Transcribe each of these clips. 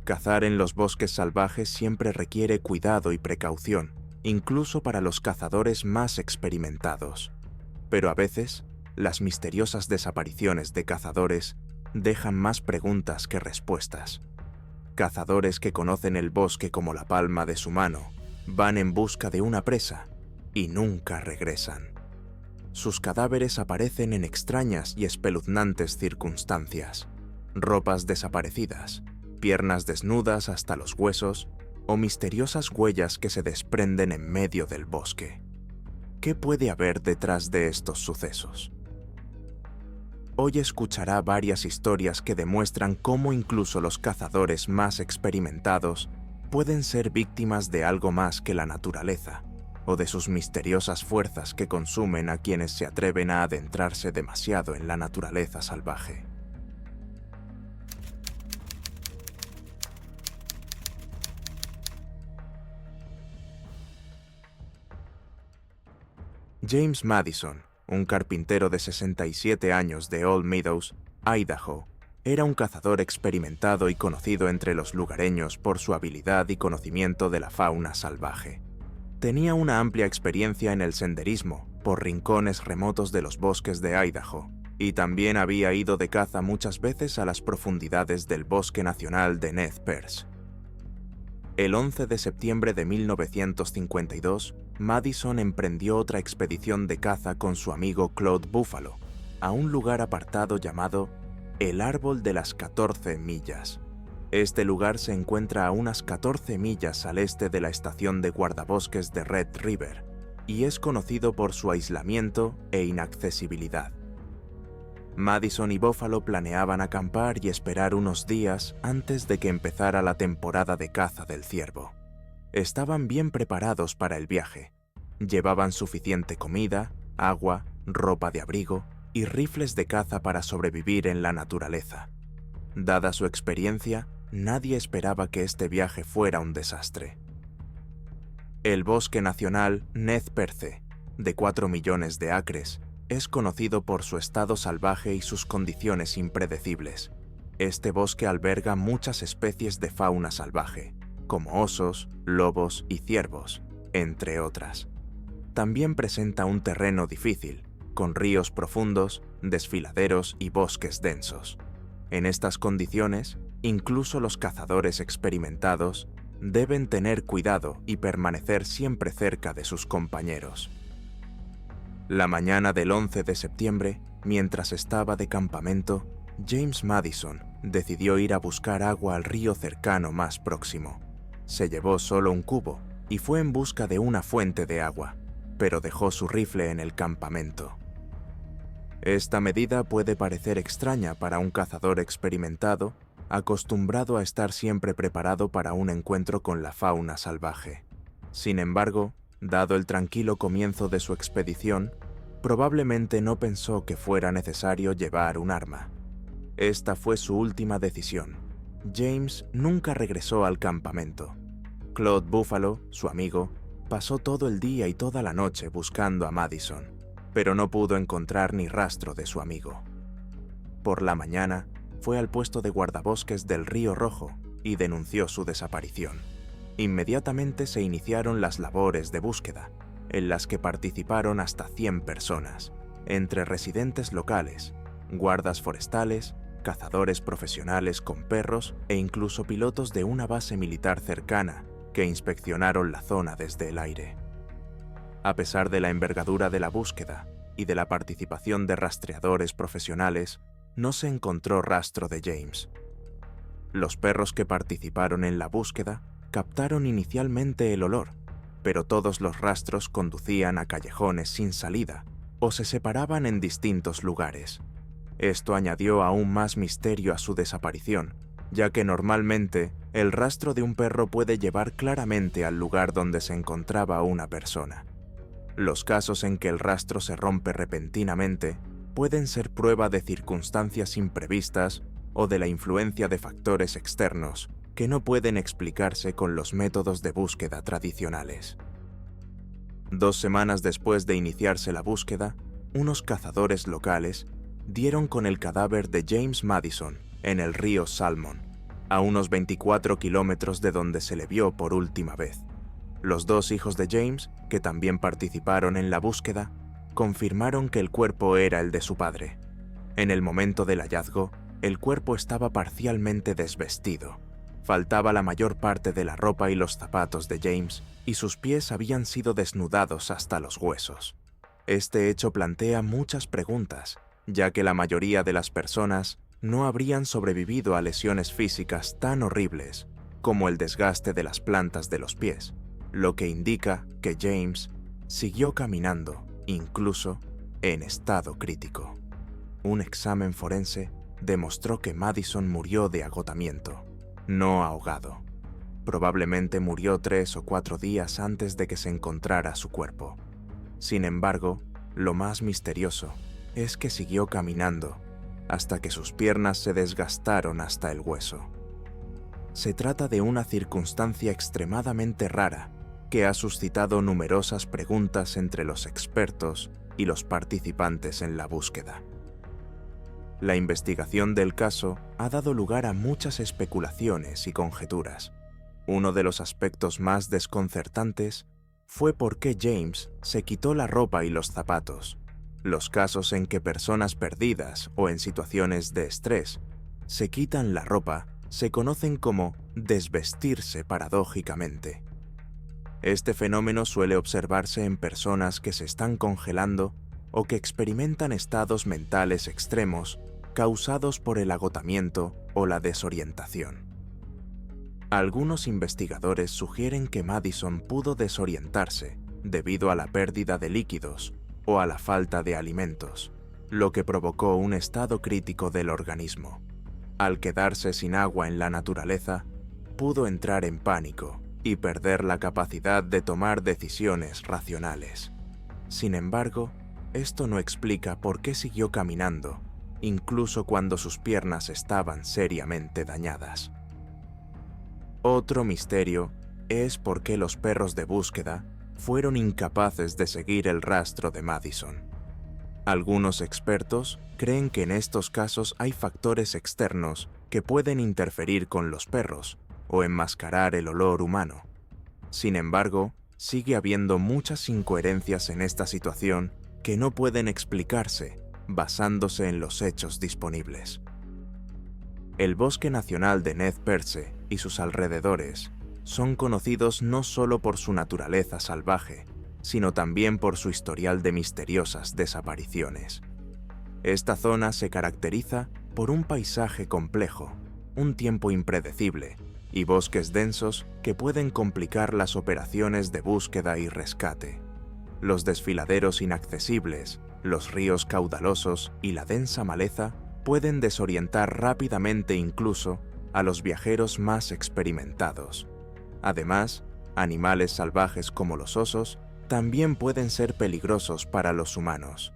Cazar en los bosques salvajes siempre requiere cuidado y precaución, incluso para los cazadores más experimentados. Pero a veces, las misteriosas desapariciones de cazadores dejan más preguntas que respuestas. Cazadores que conocen el bosque como la palma de su mano van en busca de una presa y nunca regresan. Sus cadáveres aparecen en extrañas y espeluznantes circunstancias: ropas desaparecidas, piernas desnudas hasta los huesos o misteriosas huellas que se desprenden en medio del bosque. ¿Qué puede haber detrás de estos sucesos? Hoy escuchará varias historias que demuestran cómo incluso los cazadores más experimentados pueden ser víctimas de algo más que la naturaleza, o de sus misteriosas fuerzas que consumen a quienes se atreven a adentrarse demasiado en la naturaleza salvaje. James Madison, un carpintero de 67 años de Old Meadows, Idaho, era un cazador experimentado y conocido entre los lugareños por su habilidad y conocimiento de la fauna salvaje. Tenía una amplia experiencia en el senderismo por rincones remotos de los bosques de Idaho, y también había ido de caza muchas veces a las profundidades del Bosque Nacional de Nez Perce. El 11 de septiembre de 1952, Madison emprendió otra expedición de caza con su amigo Claude Buffalo, a un lugar apartado llamado el Árbol de las 14 millas. Este lugar se encuentra a unas 14 millas al este de la estación de guardabosques de Red River, y es conocido por su aislamiento e inaccesibilidad. Madison y Buffalo planeaban acampar y esperar unos días antes de que empezara la temporada de caza del ciervo. Estaban bien preparados para el viaje. Llevaban suficiente comida, agua, ropa de abrigo y rifles de caza para sobrevivir en la naturaleza. Dada su experiencia, nadie esperaba que este viaje fuera un desastre. El Bosque Nacional Nez Perce, de 4 millones de acres, es conocido por su estado salvaje y sus condiciones impredecibles. Este bosque alberga muchas especies de fauna salvaje, como osos, lobos y ciervos, entre otras. También presenta un terreno difícil, con ríos profundos, desfiladeros y bosques densos. En estas condiciones, incluso los cazadores experimentados deben tener cuidado y permanecer siempre cerca de sus compañeros. La mañana del 11 de septiembre, mientras estaba de campamento, James Madison decidió ir a buscar agua al río cercano más próximo. Se llevó solo un cubo y fue en busca de una fuente de agua, pero dejó su rifle en el campamento. Esta medida puede parecer extraña para un cazador experimentado, acostumbrado a estar siempre preparado para un encuentro con la fauna salvaje. Sin embargo, dado el tranquilo comienzo de su expedición, probablemente no pensó que fuera necesario llevar un arma. Esta fue su última decisión. James nunca regresó al campamento. Claude Buffalo, su amigo, pasó todo el día y toda la noche buscando a Madison, pero no pudo encontrar ni rastro de su amigo. Por la mañana, fue al puesto de guardabosques del Río Rojo y denunció su desaparición. Inmediatamente se iniciaron las labores de búsqueda, en las que participaron hasta 100 personas, entre residentes locales, guardas forestales, cazadores profesionales con perros e incluso pilotos de una base militar cercana que inspeccionaron la zona desde el aire. A pesar de la envergadura de la búsqueda y de la participación de rastreadores profesionales, no se encontró rastro de James. Los perros que participaron en la búsqueda captaron inicialmente el olor, pero todos los rastros conducían a callejones sin salida o se separaban en distintos lugares. Esto añadió aún más misterio a su desaparición, ya que normalmente el rastro de un perro puede llevar claramente al lugar donde se encontraba una persona. Los casos en que el rastro se rompe repentinamente pueden ser prueba de circunstancias imprevistas o de la influencia de factores externos que no pueden explicarse con los métodos de búsqueda tradicionales. 2 semanas después de iniciarse la búsqueda, unos cazadores locales dieron con el cadáver de James Madison en el río Salmon. a unos 24 kilómetros de donde se le vio por última vez. Los dos hijos de James, que también participaron en la búsqueda, confirmaron que el cuerpo era el de su padre. En el momento del hallazgo, el cuerpo estaba parcialmente desvestido. Faltaba la mayor parte de la ropa y los zapatos de James, y sus pies habían sido desnudados hasta los huesos. Este hecho plantea muchas preguntas, ya que la mayoría de las personas no habrían sobrevivido a lesiones físicas tan horribles como el desgaste de las plantas de los pies, lo que indica que James siguió caminando, incluso en estado crítico. Un examen forense demostró que Madison murió de agotamiento, no ahogado. Probablemente murió 3 o 4 días antes de que se encontrara su cuerpo. Sin embargo, lo más misterioso es que siguió caminando hasta que sus piernas se desgastaron hasta el hueso. Se trata de una circunstancia extremadamente rara que ha suscitado numerosas preguntas entre los expertos y los participantes en la búsqueda. La investigación del caso ha dado lugar a muchas especulaciones y conjeturas. Uno de los aspectos más desconcertantes fue por qué James se quitó la ropa y los zapatos. Los casos en que personas perdidas o en situaciones de estrés se quitan la ropa se conocen como desvestirse paradójicamente. Este fenómeno suele observarse en personas que se están congelando o que experimentan estados mentales extremos causados por el agotamiento o la desorientación. Algunos investigadores sugieren que Madison pudo desorientarse debido a la pérdida de líquidos o a la falta de alimentos, lo que provocó un estado crítico del organismo. Al quedarse sin agua en la naturaleza, pudo entrar en pánico y perder la capacidad de tomar decisiones racionales. Sin embargo, esto no explica por qué siguió caminando, incluso cuando sus piernas estaban seriamente dañadas. Otro misterio es por qué los perros de búsqueda fueron incapaces de seguir el rastro de Madison. Algunos expertos creen que en estos casos hay factores externos que pueden interferir con los perros o enmascarar el olor humano. Sin embargo, sigue habiendo muchas incoherencias en esta situación que no pueden explicarse basándose en los hechos disponibles. El Bosque Nacional de Nez Perce y sus alrededores son conocidos no solo por su naturaleza salvaje, sino también por su historial de misteriosas desapariciones. Esta zona se caracteriza por un paisaje complejo, un tiempo impredecible y bosques densos que pueden complicar las operaciones de búsqueda y rescate. Los desfiladeros inaccesibles, los ríos caudalosos y la densa maleza pueden desorientar rápidamente incluso a los viajeros más experimentados. Además, animales salvajes como los osos también pueden ser peligrosos para los humanos.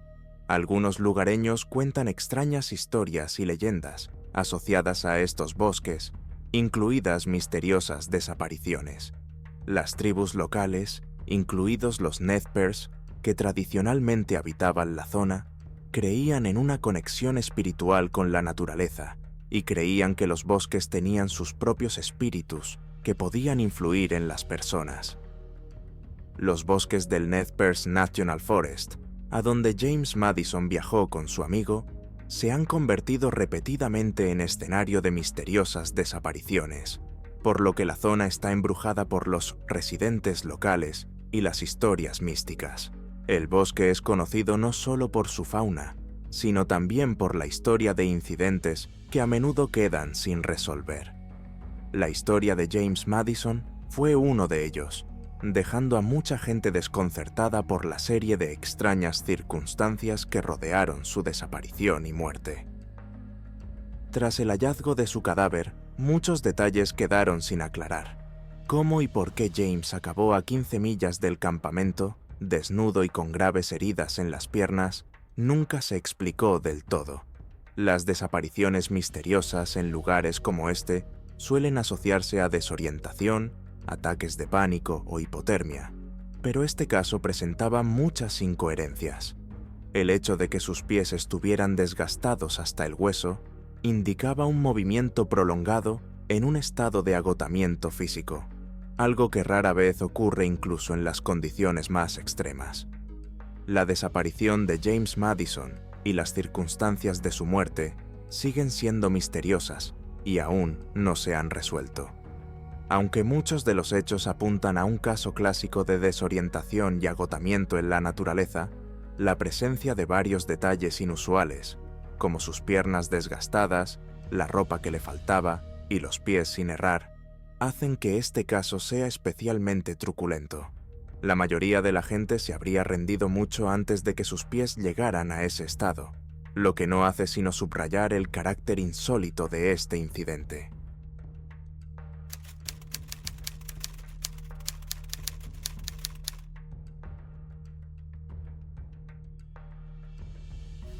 Algunos lugareños cuentan extrañas historias y leyendas asociadas a estos bosques, incluidas misteriosas desapariciones. Las tribus locales, incluidos los Nez Perce, que tradicionalmente habitaban la zona, creían en una conexión espiritual con la naturaleza y creían que los bosques tenían sus propios espíritus que podían influir en las personas. Los bosques del Nez Perce National Forest, a donde James Madison viajó con su amigo, se han convertido repetidamente en escenario de misteriosas desapariciones, por lo que la zona está embrujada por los residentes locales y las historias místicas. El bosque es conocido no solo por su fauna, sino también por la historia de incidentes que a menudo quedan sin resolver. La historia de James Madison fue uno de ellos, dejando a mucha gente desconcertada por la serie de extrañas circunstancias que rodearon su desaparición y muerte. Tras el hallazgo de su cadáver, muchos detalles quedaron sin aclarar. ¿Cómo y por qué James acabó a 15 millas del campamento, desnudo y con graves heridas en las piernas, nunca se explicó del todo. Las desapariciones misteriosas en lugares como este suelen asociarse a desorientación, ataques de pánico o hipotermia, pero este caso presentaba muchas incoherencias. El hecho de que sus pies estuvieran desgastados hasta el hueso indicaba un movimiento prolongado en un estado de agotamiento físico, algo que rara vez ocurre incluso en las condiciones más extremas. La desaparición de James Madison y las circunstancias de su muerte siguen siendo misteriosas y aún no se han resuelto. Aunque muchos de los hechos apuntan a un caso clásico de desorientación y agotamiento en la naturaleza, la presencia de varios detalles inusuales, como sus piernas desgastadas, la ropa que le faltaba y los pies sin herrar, hacen que este caso sea especialmente truculento. La mayoría de la gente se habría rendido mucho antes de que sus pies llegaran a ese estado, lo que no hace sino subrayar el carácter insólito de este incidente.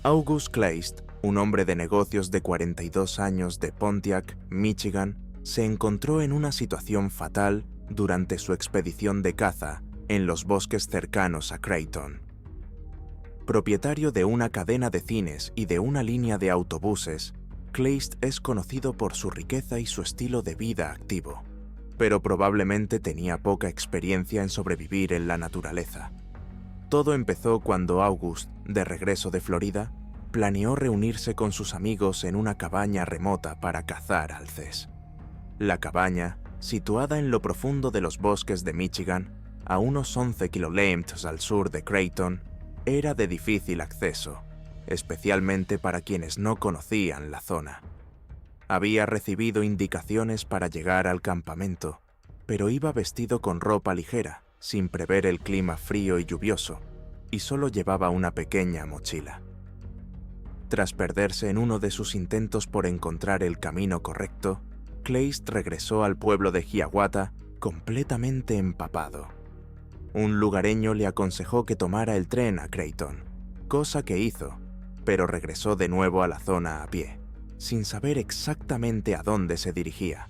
August Kleist, un hombre de negocios de 42 años de Pontiac, Michigan, se encontró en una situación fatal durante su expedición de caza en los bosques cercanos a Creighton. Propietario de una cadena de cines y de una línea de autobuses, Kleist es conocido por su riqueza y su estilo de vida activo, pero probablemente tenía poca experiencia en sobrevivir en la naturaleza. Todo empezó cuando August, de regreso de Florida, planeó reunirse con sus amigos en una cabaña remota para cazar alces. La cabaña, situada en lo profundo de los bosques de Michigan, a unos 11 kilómetros al sur de Creighton, era de difícil acceso, especialmente para quienes no conocían la zona. Había recibido indicaciones para llegar al campamento, pero iba vestido con ropa ligera, sin prever el clima frío y lluvioso, y solo llevaba una pequeña mochila. Tras perderse en uno de sus intentos por encontrar el camino correcto, Kleist regresó al pueblo de Hiawatha completamente empapado. Un lugareño le aconsejó que tomara el tren a Creighton, cosa que hizo, pero regresó de nuevo a la zona a pie, sin saber exactamente a dónde se dirigía.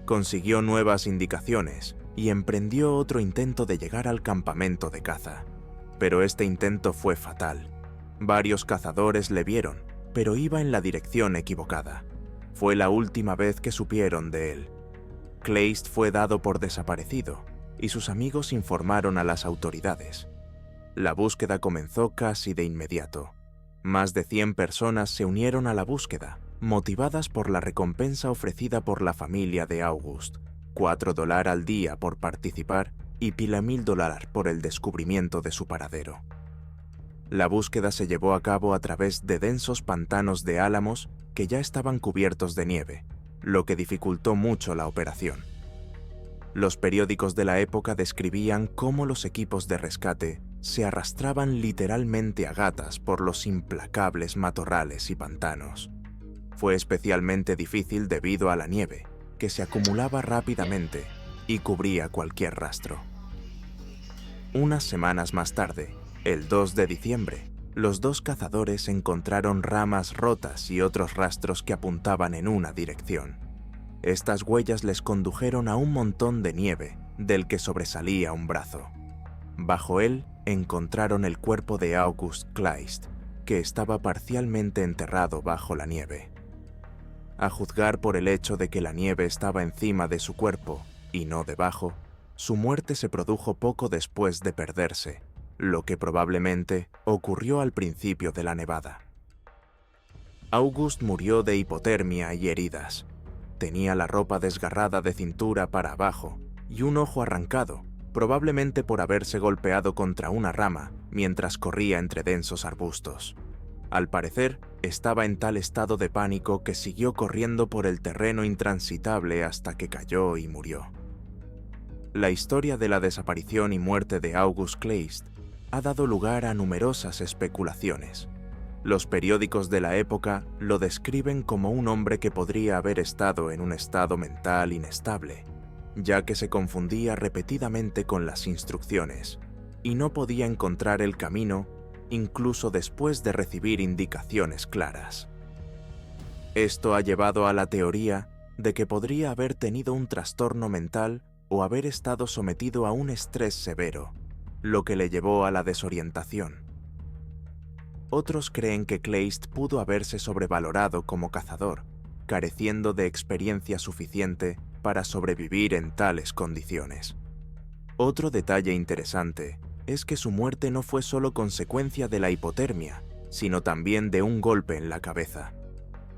Consiguió nuevas indicaciones y emprendió otro intento de llegar al campamento de caza, pero este intento fue fatal. Varios cazadores le vieron, pero iba en la dirección equivocada. Fue la última vez que supieron de él. Kleist fue dado por desaparecido y sus amigos informaron a las autoridades. La búsqueda comenzó casi de inmediato. Más de 100 personas se unieron a la búsqueda, motivadas por la recompensa ofrecida por la familia de August, $4 al día por participar y $1,000 por el descubrimiento de su paradero. La búsqueda se llevó a cabo a través de densos pantanos de álamos que ya estaban cubiertos de nieve, lo que dificultó mucho la operación. Los periódicos de la época describían cómo los equipos de rescate se arrastraban literalmente a gatas por los implacables matorrales y pantanos. Fue especialmente difícil debido a la nieve, que se acumulaba rápidamente y cubría cualquier rastro. Unas semanas más tarde, el 2 de diciembre, los dos cazadores encontraron ramas rotas y otros rastros que apuntaban en una dirección. Estas huellas les condujeron a un montón de nieve, del que sobresalía un brazo. Bajo él encontraron el cuerpo de August Kleist, que estaba parcialmente enterrado bajo la nieve. A juzgar por el hecho de que la nieve estaba encima de su cuerpo y no debajo, su muerte se produjo poco después de perderse, lo que probablemente ocurrió al principio de la nevada. August murió de hipotermia y heridas. Tenía la ropa desgarrada de cintura para abajo y un ojo arrancado, probablemente por haberse golpeado contra una rama mientras corría entre densos arbustos. Al parecer, estaba en tal estado de pánico que siguió corriendo por el terreno intransitable hasta que cayó y murió. La historia de la desaparición y muerte de August Kleist ha dado lugar a numerosas especulaciones. Los periódicos de la época lo describen como un hombre que podría haber estado en un estado mental inestable, ya que se confundía repetidamente con las instrucciones y no podía encontrar el camino incluso después de recibir indicaciones claras. Esto ha llevado a la teoría de que podría haber tenido un trastorno mental o haber estado sometido a un estrés severo, lo que le llevó a la desorientación. Otros creen que Kleist pudo haberse sobrevalorado como cazador careciendo de experiencia suficiente para sobrevivir en tales condiciones. Otro detalle interesante es que su muerte no fue solo consecuencia de la hipotermia, sino también de un golpe en la cabeza.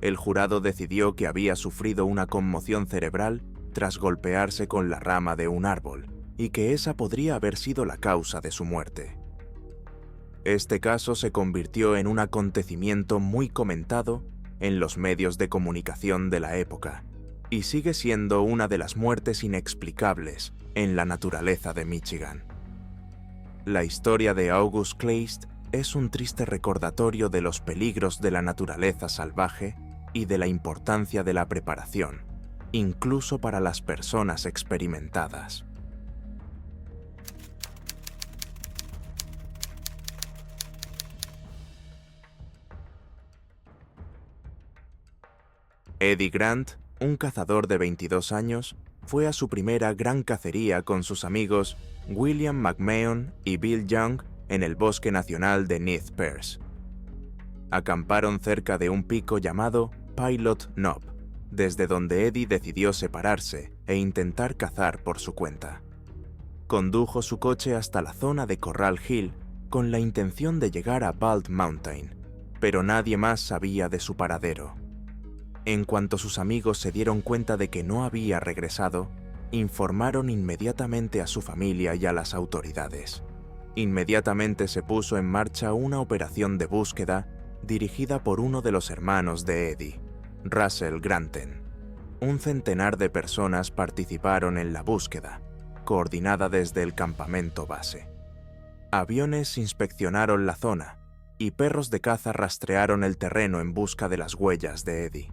El jurado decidió que había sufrido una conmoción cerebral tras golpearse con la rama de un árbol, y que esa podría haber sido la causa de su muerte. Este caso se convirtió en un acontecimiento muy comentado en los medios de comunicación de la época, y sigue siendo una de las muertes inexplicables en la naturaleza de Michigan. La historia de August Kleist es un triste recordatorio de los peligros de la naturaleza salvaje y de la importancia de la preparación, incluso para las personas experimentadas. Eddie Grant, un cazador de 22 años, fue a su primera gran cacería con sus amigos William McMahon y Bill Young en el Bosque Nacional de Nez Perce. Acamparon cerca de un pico llamado Pilot Knob, desde donde Eddie decidió separarse e intentar cazar por su cuenta. Condujo su coche hasta la zona de Corral Hill con la intención de llegar a Bald Mountain, pero nadie más sabía de su paradero. En cuanto sus amigos se dieron cuenta de que no había regresado, informaron inmediatamente a su familia y a las autoridades. Inmediatamente se puso en marcha una operación de búsqueda dirigida por uno de los hermanos de Eddie, Russell Granten. Un centenar de personas participaron en la búsqueda, coordinada desde el campamento base. Aviones inspeccionaron la zona y perros de caza rastrearon el terreno en busca de las huellas de Eddie.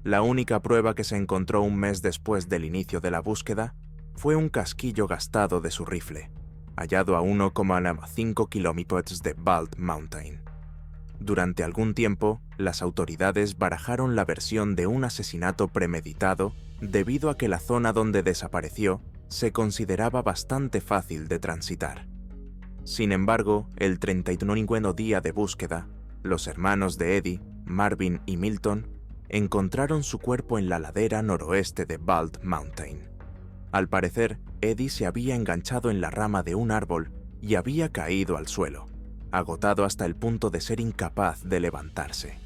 La única prueba que se encontró un mes después del inicio de la búsqueda fue un casquillo gastado de su rifle, hallado a 1,5 kilómetros de Bald Mountain. Durante algún tiempo, las autoridades barajaron la versión de un asesinato premeditado debido a que la zona donde desapareció se consideraba bastante fácil de transitar. Sin embargo, el 39º día de búsqueda, los hermanos de Eddie, Marvin y Milton, encontraron su cuerpo en la ladera noroeste de Bald Mountain. Al parecer, Eddie se había enganchado en la rama de un árbol y había caído al suelo, agotado hasta el punto de ser incapaz de levantarse.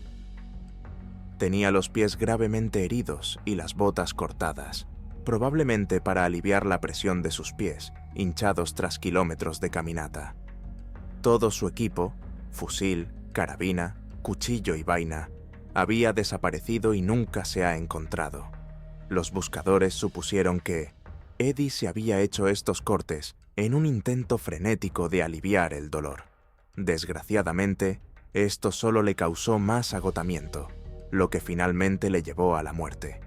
Tenía los pies gravemente heridos y las botas cortadas, probablemente para aliviar la presión de sus pies, hinchados tras kilómetros de caminata. Todo su equipo, fusil, carabina, cuchillo y vaina, había desaparecido y nunca se ha encontrado. Los buscadores supusieron que Eddie se había hecho estos cortes en un intento frenético de aliviar el dolor. Desgraciadamente, esto solo le causó más agotamiento, lo que finalmente le llevó a la muerte.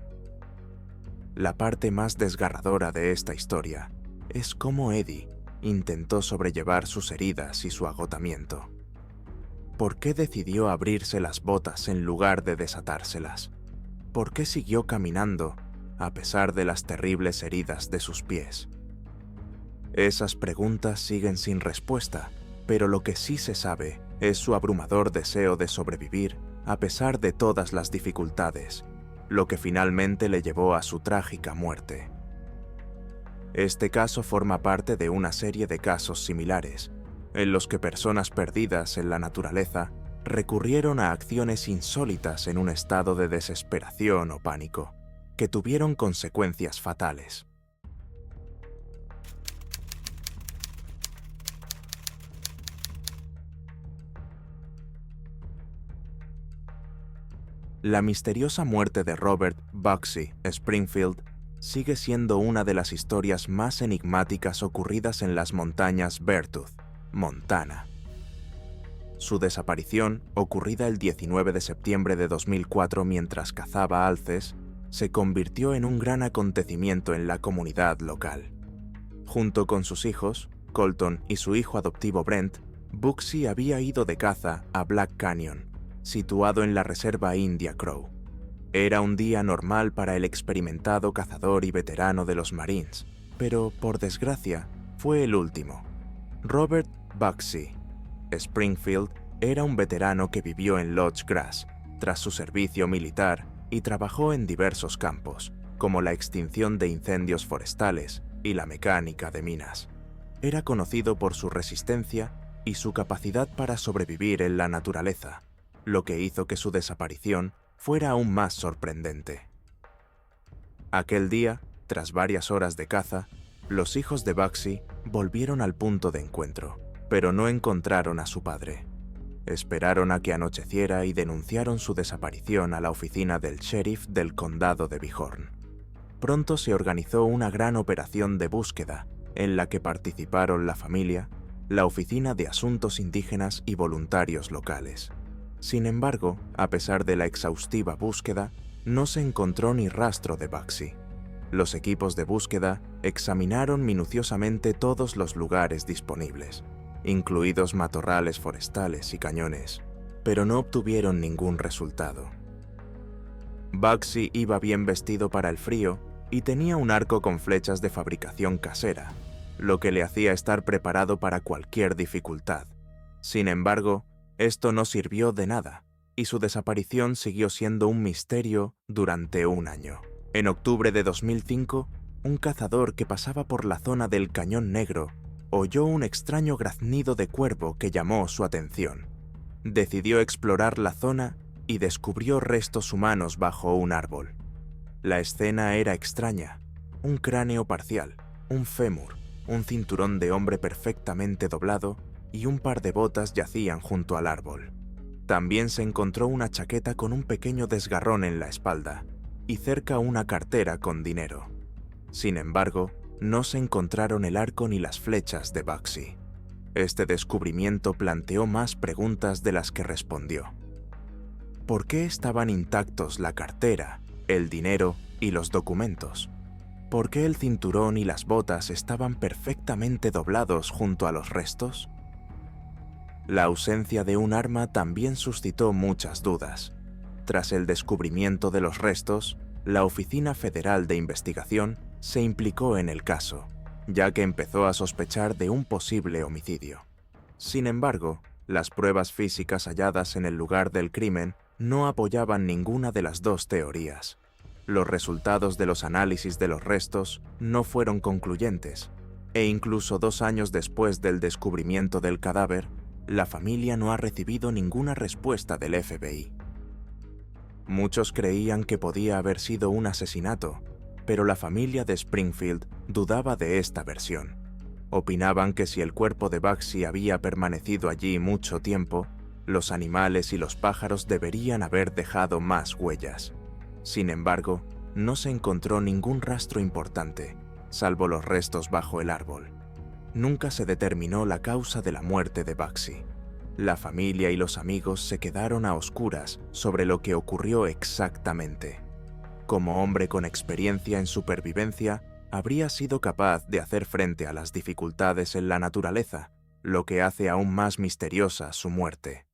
La parte más desgarradora de esta historia es cómo Eddie intentó sobrellevar sus heridas y su agotamiento. ¿Por qué decidió abrirse las botas en lugar de desatárselas? ¿Por qué siguió caminando a pesar de las terribles heridas de sus pies? Esas preguntas siguen sin respuesta, pero lo que sí se sabe es su abrumador deseo de sobrevivir a pesar de todas las dificultades, lo que finalmente le llevó a su trágica muerte. Este caso forma parte de una serie de casos similares, en los que personas perdidas en la naturaleza recurrieron a acciones insólitas en un estado de desesperación o pánico, que tuvieron consecuencias fatales. La misteriosa muerte de Robert Bugsy Springfield sigue siendo una de las historias más enigmáticas ocurridas en las montañas Beartooth, Montana. Su desaparición, ocurrida el 19 de septiembre de 2004 mientras cazaba alces, se convirtió en un gran acontecimiento en la comunidad local. Junto con sus hijos, Colton y su hijo adoptivo Brent, Bugsy había ido de caza a Black Canyon, situado en la reserva india Crow. Era un día normal para el experimentado cazador y veterano de los Marines, pero, por desgracia, fue el último. Robert Bugsy Springfield era un veterano que vivió en Lodge Grass tras su servicio militar y trabajó en diversos campos, como la extinción de incendios forestales y la mecánica de minas. Era conocido por su resistencia y su capacidad para sobrevivir en la naturaleza, lo que hizo que su desaparición fuera aún más sorprendente. Aquel día, tras varias horas de caza, los hijos de Bugsy volvieron al punto de encuentro, pero no encontraron a su padre. Esperaron a que anocheciera y denunciaron su desaparición a la oficina del sheriff del condado de Bihorn. Pronto se organizó una gran operación de búsqueda en la que participaron la familia, la Oficina de Asuntos Indígenas y voluntarios locales. Sin embargo, a pesar de la exhaustiva búsqueda, no se encontró ni rastro de Bugsy. Los equipos de búsqueda examinaron minuciosamente todos los lugares disponibles, incluidos matorrales forestales y cañones, pero no obtuvieron ningún resultado. Bugsy iba bien vestido para el frío y tenía un arco con flechas de fabricación casera, lo que le hacía estar preparado para cualquier dificultad. Sin embargo, esto no sirvió de nada, y su desaparición siguió siendo un misterio durante un año. En octubre de 2005, un cazador que pasaba por la zona del Cañón Negro oyó un extraño graznido de cuervo que llamó su atención. Decidió explorar la zona y descubrió restos humanos bajo un árbol. La escena era extraña: un cráneo parcial, un fémur, un cinturón de hombre perfectamente doblado y un par de botas yacían junto al árbol. También se encontró una chaqueta con un pequeño desgarrón en la espalda y cerca una cartera con dinero. Sin embargo, no se encontraron el arco ni las flechas de Bugsy. Este descubrimiento planteó más preguntas de las que respondió. ¿Por qué estaban intactos la cartera, el dinero y los documentos? ¿Por qué el cinturón y las botas estaban perfectamente doblados junto a los restos? La ausencia de un arma también suscitó muchas dudas. Tras el descubrimiento de los restos, la Oficina Federal de Investigación se implicó en el caso, ya que empezó a sospechar de un posible homicidio. Sin embargo, las pruebas físicas halladas en el lugar del crimen no apoyaban ninguna de las dos teorías. Los resultados de los análisis de los restos no fueron concluyentes, e incluso 2 años después del descubrimiento del cadáver, la familia no ha recibido ninguna respuesta del FBI. Muchos creían que podía haber sido un asesinato, pero la familia de Springfield dudaba de esta versión. Opinaban que si el cuerpo de Bugsy había permanecido allí mucho tiempo, los animales y los pájaros deberían haber dejado más huellas. Sin embargo, no se encontró ningún rastro importante, salvo los restos bajo el árbol. Nunca se determinó la causa de la muerte de Bugsy. La familia y los amigos se quedaron a oscuras sobre lo que ocurrió exactamente. Como hombre con experiencia en supervivencia, habría sido capaz de hacer frente a las dificultades en la naturaleza, lo que hace aún más misteriosa su muerte.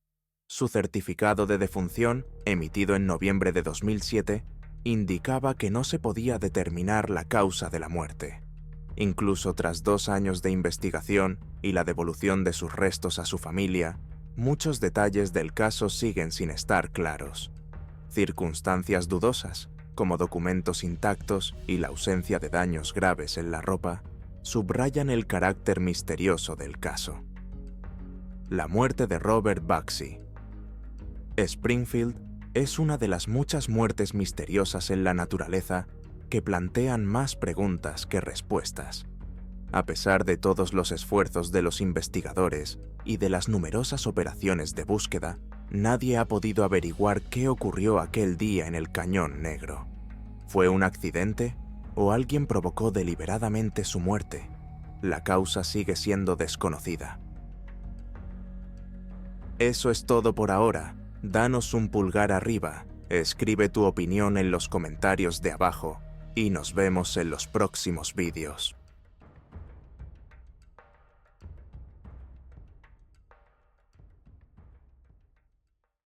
Su certificado de defunción, emitido en noviembre de 2007, indicaba que no se podía determinar la causa de la muerte. Incluso tras 2 años de investigación y la devolución de sus restos a su familia, muchos detalles del caso siguen sin estar claros. Circunstancias dudosas, como documentos intactos y la ausencia de daños graves en la ropa, subrayan el carácter misterioso del caso. La muerte de Robert Bugsy. Springfield es una de las muchas muertes misteriosas en la naturaleza que plantean más preguntas que respuestas. A pesar de todos los esfuerzos de los investigadores y de las numerosas operaciones de búsqueda, nadie ha podido averiguar qué ocurrió aquel día en el Cañón Negro. ¿Fue un accidente o alguien provocó deliberadamente su muerte? La causa sigue siendo desconocida. Eso es todo por ahora. Danos un pulgar arriba, escribe tu opinión en los comentarios de abajo y nos vemos en los próximos vídeos.